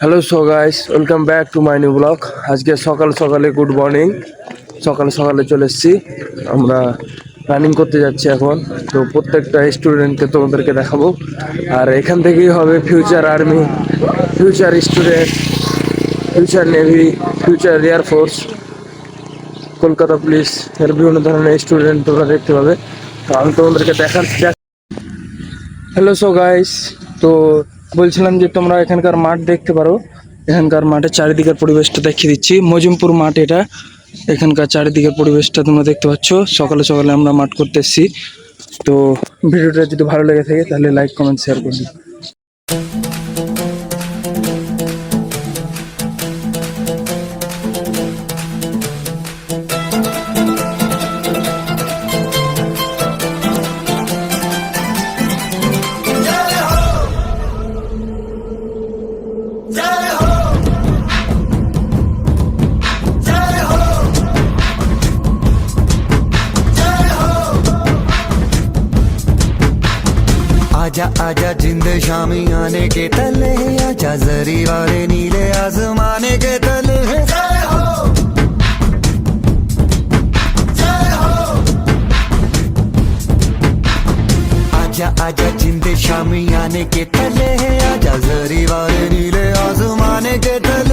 Hello so guys, welcome back to my new blog. আজকে সকাল সকালে গুড মর্নিং। সকালে সকালে চলে এসেছি, আমরা রানিং করতে যাচ্ছি এখন। তো প্রত্যেকটা স্টুডেন্টকে তোমাদেরকে দেখাবো, আর এখান থেকেই হবে future army, future student, future navy, future air force, Kolkata police এর বিভিন্ন ধরনের স্টুডেন্ট তোমরা দেখতে পাবে। তো আমি তোমাদেরকে হ্যালো সো গাইস, তো বলছিলাম যে তোমরা এখানকার মাঠ দেখতে পারো। এখানকার মাঠের চারিদিকের পরিবেশটা দেখিয়ে দিচ্ছি। মজিমপুর মাঠ এটা। এখানকার চারিদিকের পরিবেশটা তোমরা দেখতে পাচ্ছ। সকালে সকালে আমরা মাঠ করতে এসেছি। তো ভিডিওটা যদি ভালো লেগে থাকে তাহলে লাইক কমেন্ট শেয়ার করবে। आजा आजा जिंद शामी आने के तले, आजा जरी वाले नीले आसमाने के तले। आजा आजा जिंद शामी आने के तले, आजा जरी वाले नीले आसमाने के तले।